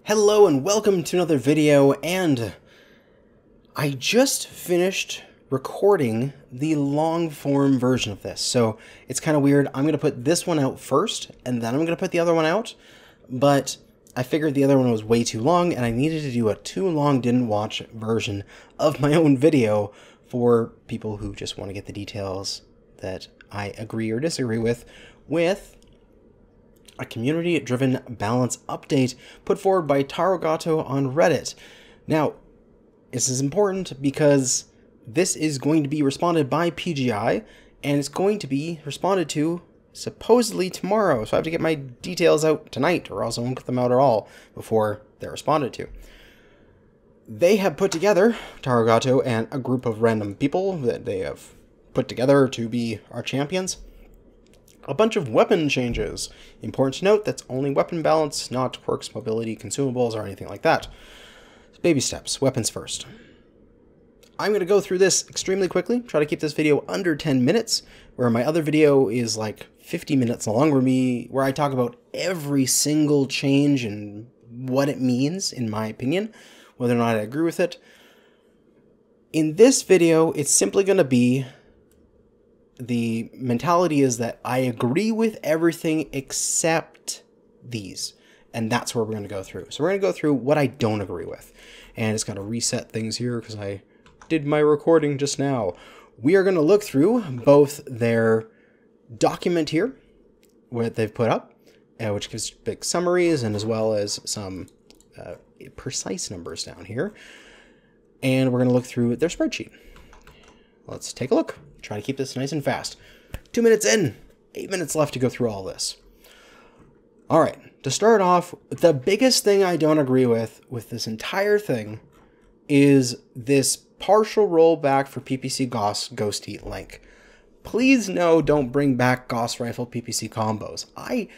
Hello and welcome to another video, and I just finished recording the long form version of this, so it's kind of weird. I'm going to put this one out first, and then I'm going to put the other one out, but I figured the other one was way too long, and I needed to do a too long didn't watch version of my own video for people who just want to get the details that I agree or disagree with a community-driven balance update put forward by Tarogato on Reddit. Now, this is important because this is going to be responded by PGI, and it's going to be responded to supposedly tomorrow, so I have to get my details out tonight, or else I won't get them out at all before they're responded to. They have put together, Tarogato and a group of random people that they have put together to be our champions, a bunch of weapon changes. Important to note, that's only weapon balance, not quirks, mobility, consumables, or anything like that. Baby steps, weapons first. I'm going to go through this extremely quickly, try to keep this video under 10 minutes, where my other video is like 50 minutes long, where I talk about every single change and what it means, in my opinion, whether or not I agree with it. In this video, it's simply going to be the mentality is that I agree with everything except these. And that's where we're going to go through. So we're going to go through what I don't agree with. And it's got to reset things here because I did my recording just now. We are going to look through both their document here, what they've put up, which gives big summaries and as well as some precise numbers down here. And we're going to look through their spreadsheet. Let's take a look. Try to keep this nice and fast. 2 minutes in, 8 minutes left to go through all this. All right, to start off, the biggest thing I don't agree with this entire thing is this partial rollback for PPC Ghost Heat Link. Please no, don't bring back Gauss Rifle PPC combos. I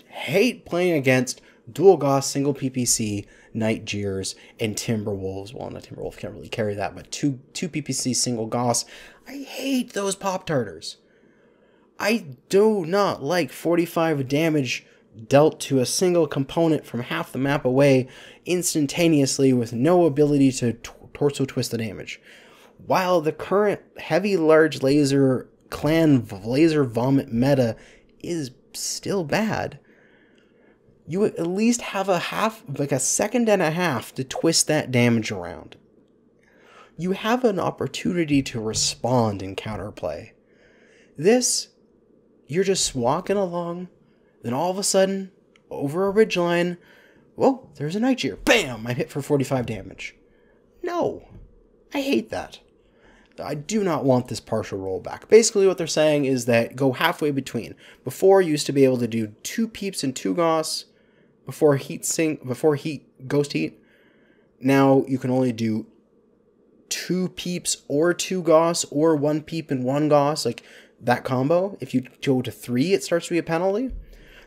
hate playing against dual Gauss, single PPC, Night Jeers, and Timberwolves. Well, not Timberwolf, can't really carry that, but two PPC, single Gauss. I hate those Pop-Tarters. I do not like 45 damage dealt to a single component from half the map away instantaneously with no ability to torso twist the damage. While the current heavy large laser clan laser vomit meta is still bad, you at least have a second and a half to twist that damage around. You have an opportunity to respond in counterplay. This, you're just walking along, then all of a sudden, over a ridgeline, whoa, there's a Night Jeer. Bam! I'm hit for 45 damage. No, I hate that. I do not want this partial rollback. Basically what they're saying is that go halfway between. Before, you used to be able to do 2 peeps and 2 Gauss before Ghost Heat. Now you can only do 2 peeps or 2 Gauss or 1 peep and 1 Gauss, like that combo. If you go to 3, it starts to be a penalty.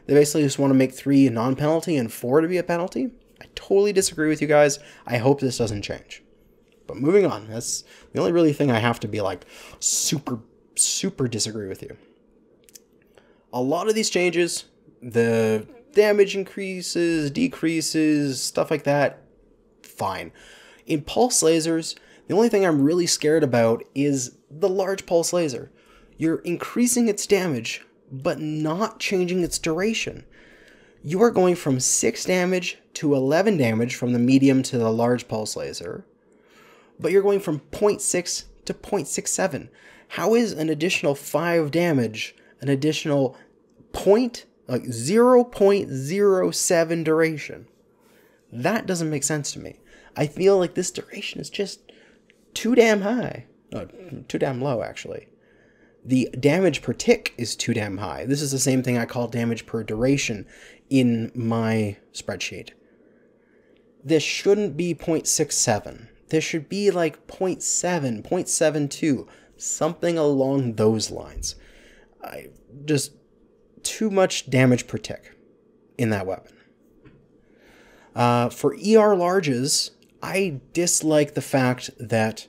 They basically just want to make 3 a non-penalty and 4 to be a penalty. I totally disagree with you guys. I hope this doesn't change. But moving on, that's the only really thing I have to be like super disagree with you. A lot of these changes, the damage increases, decreases, stuff like that, fine. In pulse lasers, the only thing I'm really scared about is the large pulse laser. You're increasing its damage, but not changing its duration. You are going from 6 damage to 11 damage from the medium to the large pulse laser, but you're going from 0.6 to 0.67. How is an additional 5 damage an additional 0.07 duration? That doesn't make sense to me. I feel like this duration is just too damn high. No, too damn low, actually. The damage per tick is too damn high. This is the same thing I call damage per duration in my spreadsheet. This shouldn't be 0.67. This should be like 0.7, 0.72, something along those lines. Just too much damage per tick in that weapon. For ER larges, I dislike the fact that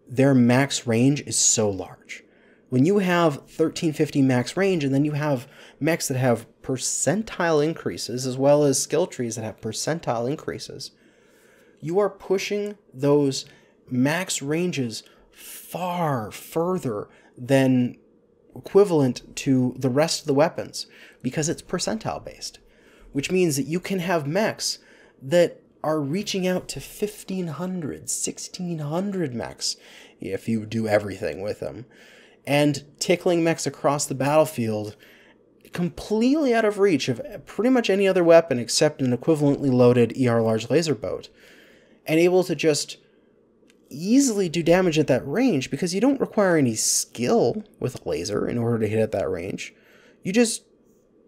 their max range is so large. When you have 1350 max range and then you have mechs that have percentile increases, as well as skill trees that have percentile increases, you are pushing those max ranges far further than equivalent to the rest of the weapons, because it's percentile based, which means that you can have mechs that are reaching out to 1500, 1600 mechs if you do everything with them, and tickling mechs across the battlefield completely out of reach of pretty much any other weapon except an equivalently loaded ER large laser boat, and able to just easily do damage at that range because you don't require any skill with a laser in order to hit at that range. You just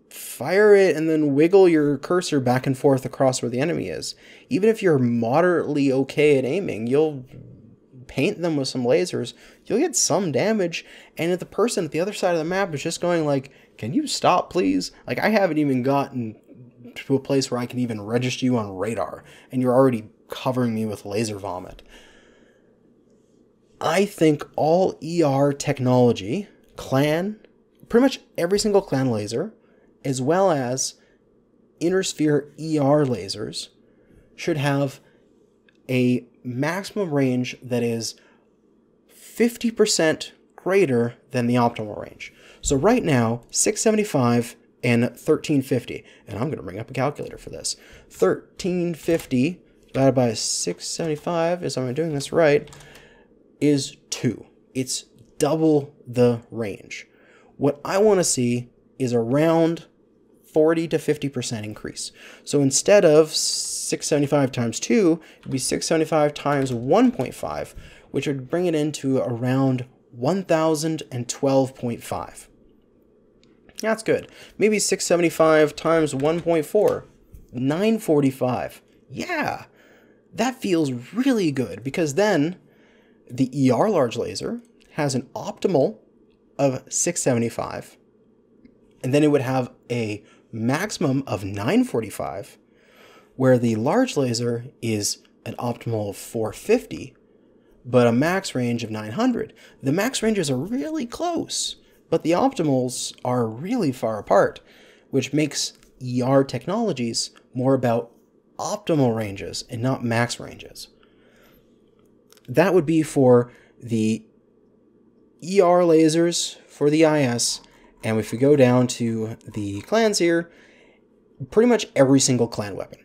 fire it and then wiggle your cursor back and forth across where the enemy is. Even if you're moderately okay at aiming, you'll paint them with some lasers, you'll get some damage, and if the person at the other side of the map is just going like, can you stop please? Like, I haven't even gotten to a place where I can even register you on radar, and you're already covering me with laser vomit. I think all ER technology, clan, pretty much every single clan laser, as well as inner sphere ER lasers, should have a maximum range that is 50% greater than the optimal range. So right now, 675 and 1350, and I'm going to bring up a calculator for this. 1350 divided by 675, is, am I doing this right, is 2. It's double the range. What I want to see is around 40 to 50% increase. So instead of 675 times 2, it would be 675 times 1.5, which would bring it into around 1012.5. That's good. Maybe 675 times 1.4, 945. Yeah, that feels really good, because then the ER large laser has an optimal of 675, and then it would have a maximum of 945, where the large laser is an optimal of 450, but a max range of 900. The max ranges are really close, but the optimals are really far apart, which makes ER technologies more about optimal ranges and not max ranges. That would be for the ER lasers for the IS, and if we go down to the clans here, pretty much every single clan weapon.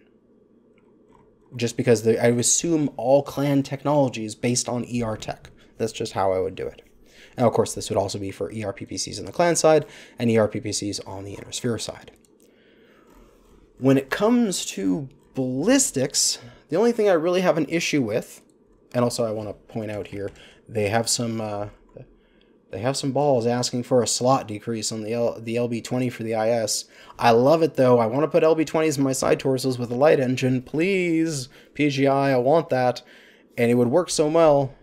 Just because I would assume all clan technology is based on ER tech. That's just how I would do it. And of course, this would also be for ER PPCs on the clan side and ER PPCs on the inner sphere side. When it comes to ballistics, the only thing I really have an issue with, and also I want to point out here, they have some balls asking for a slot decrease on the LB20 for the IS. I love it though. I want to put LB20s in my side torsos with a light engine. Please, PGI, I want that. And it would work so well.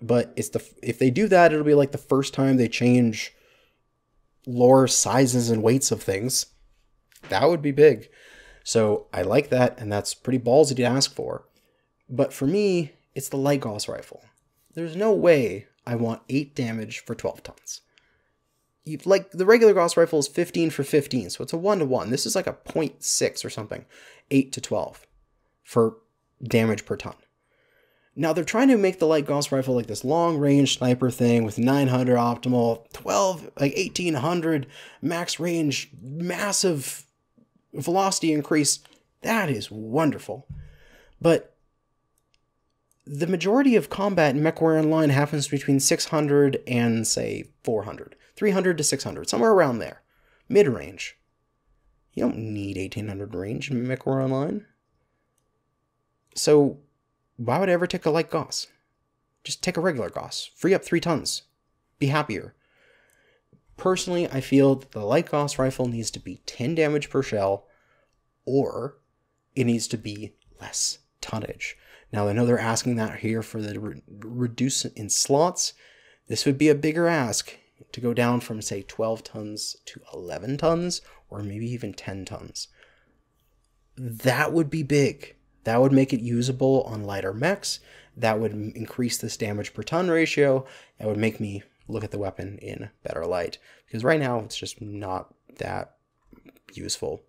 But if they do that, it'll be like the first time they change lore sizes and weights of things. That would be big. So I like that, and that's pretty ballsy to ask for. But for me, it's the light Gauss rifle. There's no way I want 8 damage for 12 tons. Like, the regular Gauss rifle is 15 for 15, so it's a 1-to-1. This is like a 0.6 or something. 8 to 12 for damage per ton. Now, they're trying to make the light Gauss rifle like this long-range sniper thing with 900 optimal, 1800 max range, massive velocity increase. That is wonderful. But the majority of combat in MechWarrior Online happens between 600 and, say, 400. 300 to 600, somewhere around there. Mid-range. You don't need 1800 range in MechWarrior Online. So why would I ever take a light Gauss? Just take a regular Gauss. Free up 3 tons. Be happier. Personally, I feel that the light Gauss rifle needs to be 10 damage per shell, or it needs to be less tonnage. Now, I know they're asking that here for the reduce in slots. This would be a bigger ask to go down from, say, 12 tons to 11 tons, or maybe even 10 tons. That would be big. That would make it usable on lighter mechs. That would increase this damage per ton ratio. That would make me look at the weapon in better light. Because right now, it's just not that useful.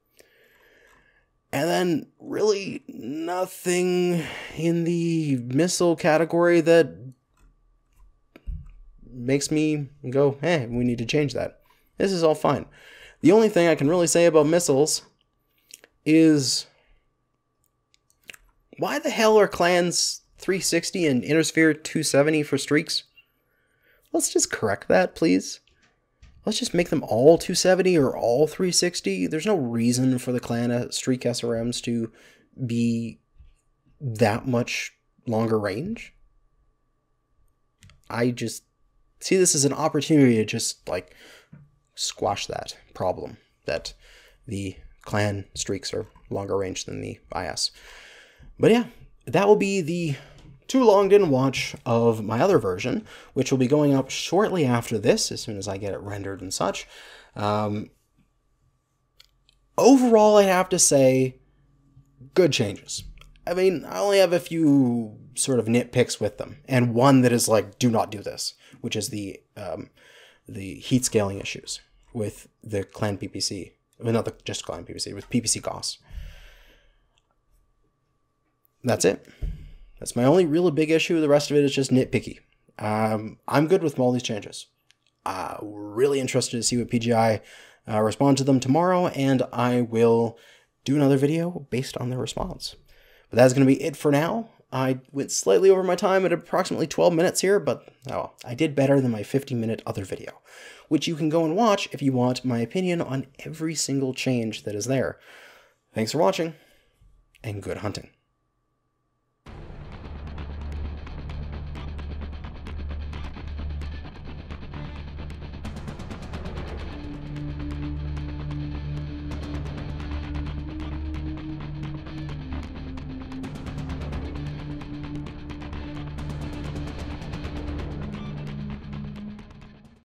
And then really nothing in the missile category that makes me go, hey, we need to change that. This is all fine. The only thing I can really say about missiles is, why the hell are clans 360 and Innersphere 270 for streaks? Let's just correct that, please. Let's just make them all 270 or all 360. There's no reason for the clan streak SRMs to be that much longer range. I just see this as an opportunity to just like squash that problem that the clan streaks are longer range than the IS. But yeah, that will be the too long didn't watch of my other version, which will be going up shortly after this, as soon as I get it rendered and such. Overall, I have to say, good changes. I mean, I only have a few sort of nitpicks with them, and one that is like, do not do this, which is the heat scaling issues with the clan PPC. Well, not just clan PPC, with PPC GOS. That's it. That's my only really big issue. The rest of it is just nitpicky. I'm good with all these changes. Really interested to see what PGI respond to them tomorrow, and I will do another video based on their response. But that's going to be it for now. I went slightly over my time at approximately 12 minutes here, but oh, I did better than my 50-minute other video, which you can go and watch if you want my opinion on every single change that is there. Thanks for watching, and good hunting.